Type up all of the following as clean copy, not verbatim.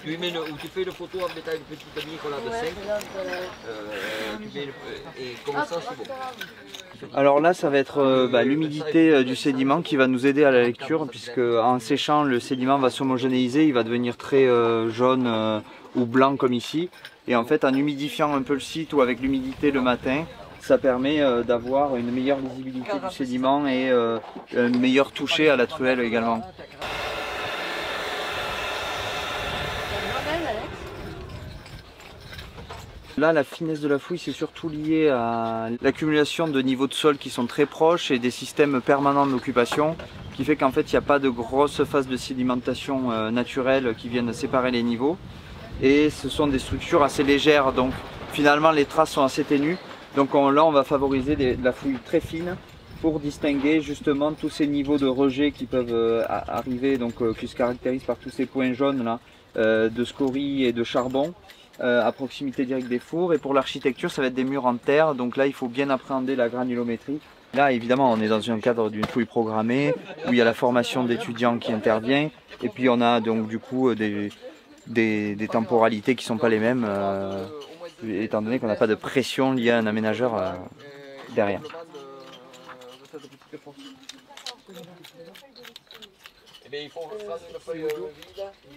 tu fais une photo en mettant une petite ligne qu'on a de 5. Et comme ça, c'est bon. Alors là, ça va être l'humidité du sédiment qui va nous aider à la lecture, puisque en séchant, le sédiment va s'homogénéiser, il va devenir très jaune ou blanc comme ici. Et en fait, en humidifiant un peu le site ou avec l'humidité le matin, ça permet d'avoir une meilleure visibilité du sédiment et un meilleur toucher à la truelle également. Là, la finesse de la fouille, c'est surtout lié à l'accumulation de niveaux de sol qui sont très proches et des systèmes permanents d'occupation, qui fait qu'en fait, il n'y a pas de grosses phases de sédimentation naturelle qui viennent séparer les niveaux. Et ce sont des structures assez légères, donc finalement, les traces sont assez ténues. Donc là, on va favoriser de la fouille très fine pour distinguer justement tous ces niveaux de rejet qui peuvent arriver, donc qui se caractérisent par tous ces points jaunes là, de scories et de charbon. À proximité directe des fours. Et pour l'architecture, ça va être des murs en terre, donc là il faut bien appréhender la granulométrie. Là évidemment on est dans un cadre d'une fouille programmée où il y a la formation d'étudiants qui intervient, et puis on a donc du coup des temporalités qui ne sont pas les mêmes étant donné qu'on n'a pas de pression liée à un aménageur derrière.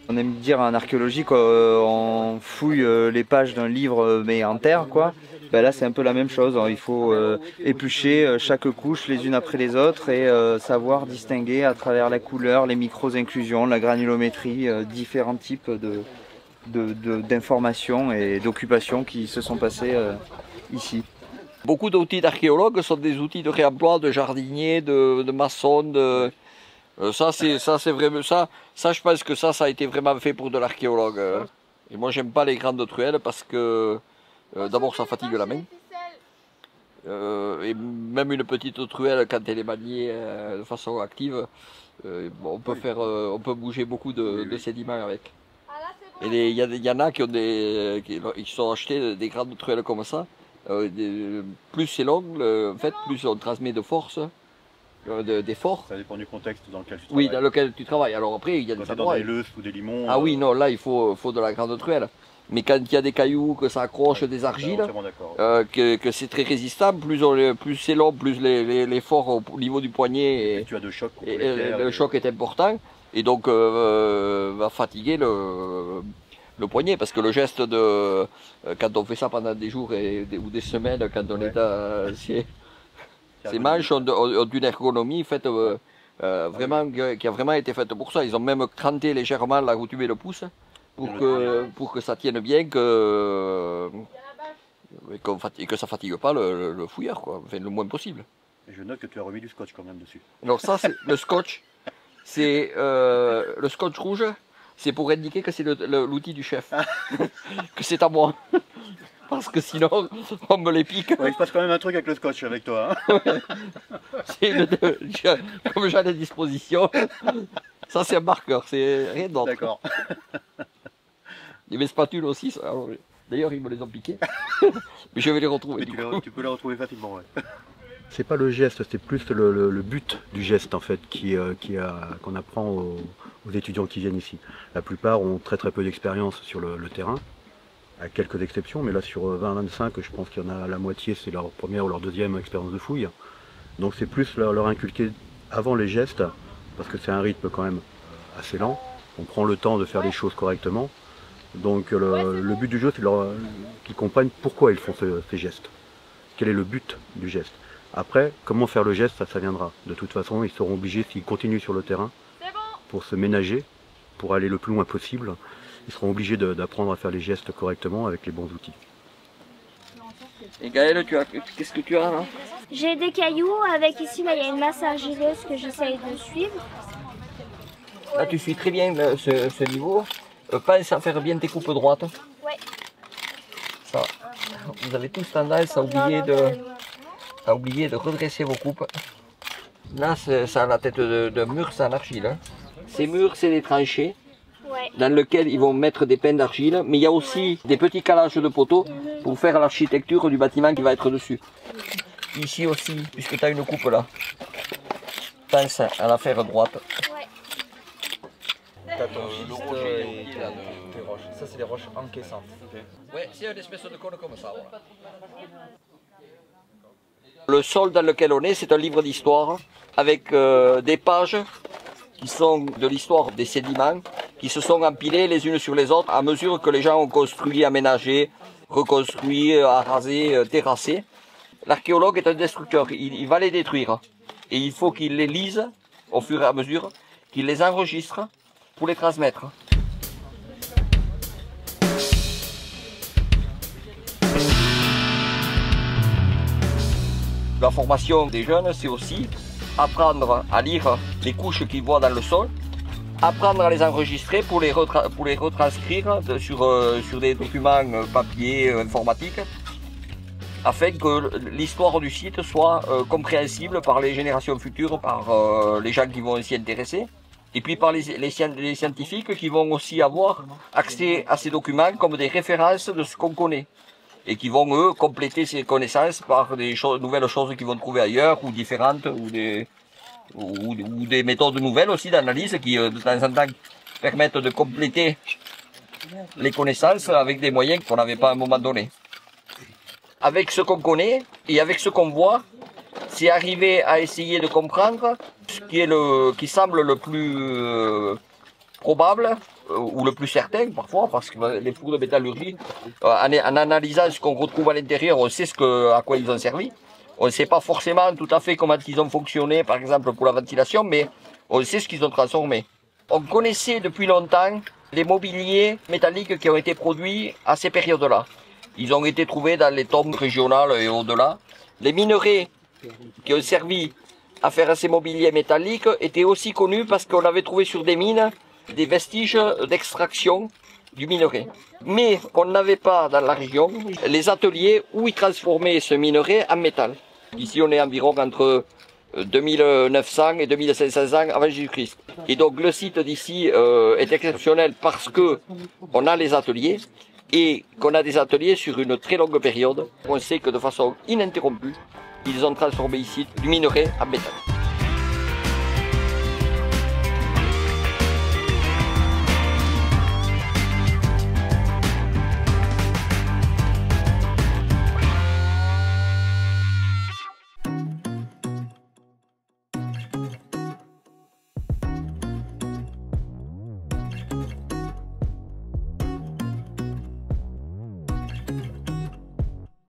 On aime dire en archéologie qu'on fouille les pages d'un livre mais en terre quoi. Ben là c'est un peu la même chose, il faut éplucher chaque couche les unes après les autres et savoir distinguer à travers la couleur, les micro-inclusions, la granulométrie, différents types d'informations et d'occupations qui se sont passées ici. Beaucoup d'outils d'archéologues sont des outils de réemploi, de jardiniers, de maçons, ça c'est vraiment ça je pense que ça a été vraiment fait pour de l'archéologue. Et moi j'aime pas les grandes truelles parce que d'abord ça fatigue la main. Et même une petite truelle quand elle est maniée de façon active, on peut bouger beaucoup de sédiments avec. Et il y en a qui sont achetés des grandes truelles comme ça. Plus c'est long, en fait, plus on transmet de force. D'effort. Ça dépend du contexte dans lequel tu travailles. Oui, dans lequel tu travailles. Alors après, il y a des endroits. Dans des leus ou des limons. Ah oui, non, là il faut de la grande truelle. Mais quand il y a des cailloux, que ça accroche des argiles, que c'est très résistant, plus c'est long, plus l'effort au niveau du poignet tu as de choc. Le choc est important. Et donc va fatiguer le poignet. Parce que le geste de. Quand on fait ça pendant des jours ou des semaines, quand on est à. Ces manches ont une ergonomie faite, qui a vraiment été faite pour ça. Ils ont même cranté légèrement là où tu mets le pouce pour que ça tienne bien, et que ça ne fatigue pas le fouilleur, quoi. Enfin, le moins possible. Et je note que tu as remis du scotch quand même dessus. Alors ça, c'est le scotch. C'est le scotch rouge, c'est pour indiquer que c'est l'outil du chef, que c'est à moi. Parce que sinon, on me les pique. Ouais, il se passe quand même un truc avec le scotch avec toi. Hein. Comme j'ai à disposition, ça c'est un marqueur, c'est rien d'autre. D'accord. Et mes spatules aussi, d'ailleurs ils me les ont piquées. Mais je vais les retrouver. Tu peux les retrouver facilement, ouais. C'est pas le geste, c'est plus le but du geste en fait qu'on apprend aux étudiants qui viennent ici. La plupart ont très peu d'expérience sur le terrain. À quelques exceptions, mais là sur 20-25, je pense qu'il y en a la moitié, c'est leur première ou leur deuxième expérience de fouille. Donc c'est plus leur inculquer avant les gestes, parce que c'est un rythme quand même assez lent. On prend le temps de faire les choses correctement. Donc le but du jeu, c'est qu'ils comprennent pourquoi ils font ces gestes. Quel est le but du geste. Après, comment faire le geste, ça viendra. De toute façon, ils seront obligés, s'ils continuent sur le terrain, pour se ménager, pour aller le plus loin possible, ils seront obligés d'apprendre à faire les gestes correctement avec les bons outils. Et Gaëlle, qu'est-ce que tu as là? J'ai des cailloux, avec ici, là, il y a une masse argileuse que j'essaye de suivre. Là tu suis très bien ce niveau. Pense à faire bien tes coupes droites. Ouais. Ça, vous avez tous tendance à oublier de redresser vos coupes. Là, ça a la tête de mur, c'est en argile. Hein. Ces murs, c'est des tranchées. Ouais. Dans lesquels ils vont mettre des pins d'argile, mais il y a aussi des petits calages de poteaux pour faire l'architecture du bâtiment qui va être dessus. Ici aussi, puisque tu as une coupe là, pense à la faire droite. Ouais. le rocher et qui est là, des roches. Ça, c'est des roches encaissantes. Oui, c'est une espèce de cône comme ça. Voilà. Le sol dans lequel on est, c'est un livre d'histoire avec des pages qui sont de l'histoire des sédiments qui se sont empilés les unes sur les autres à mesure que les gens ont construit, aménagé, reconstruit, arasé, terrassé. L'archéologue est un destructeur, il va les détruire et il faut qu'il les lise au fur et à mesure, qu'il les enregistre pour les transmettre. La formation des jeunes, c'est aussi apprendre à lire les couches qu'ils voient dans le sol, apprendre à les enregistrer pour les retranscrire sur des documents papier, informatiques, afin que l'histoire du site soit compréhensible par les générations futures, par les gens qui vont s'y intéresser, et puis par les scientifiques qui vont aussi avoir accès à ces documents comme des références de ce qu'on connaît, et qui vont, eux, compléter ces connaissances par des nouvelles choses qu'ils vont trouver ailleurs, ou différentes, ou des méthodes nouvelles aussi d'analyse qui, de temps en temps, permettent de compléter les connaissances avec des moyens qu'on n'avait pas à un moment donné. Avec ce qu'on connaît et avec ce qu'on voit, c'est arriver à essayer de comprendre ce qui semble le plus probable ou le plus certain parfois, parce que les fours de métallurgie, en analysant ce qu'on retrouve à l'intérieur, on sait à quoi ils ont servi. On ne sait pas forcément tout à fait comment ils ont fonctionné, par exemple pour la ventilation, mais on sait ce qu'ils ont transformé. On connaissait depuis longtemps les mobiliers métalliques qui ont été produits à ces périodes-là. Ils ont été trouvés dans les tombes régionales et au-delà. Les minerais qui ont servi à faire ces mobiliers métalliques étaient aussi connus parce qu'on avait trouvé sur des mines des vestiges d'extraction du minerai. Mais on n'avait pas dans la région les ateliers où ils transformaient ce minerai en métal. Ici on est environ entre 2900 et 2500 ans avant Jésus-Christ. Et donc le site d'ici est exceptionnel parce que on a les ateliers et qu'on a des ateliers sur une très longue période. On sait que de façon ininterrompue, ils ont transformé ici du minerai en métal.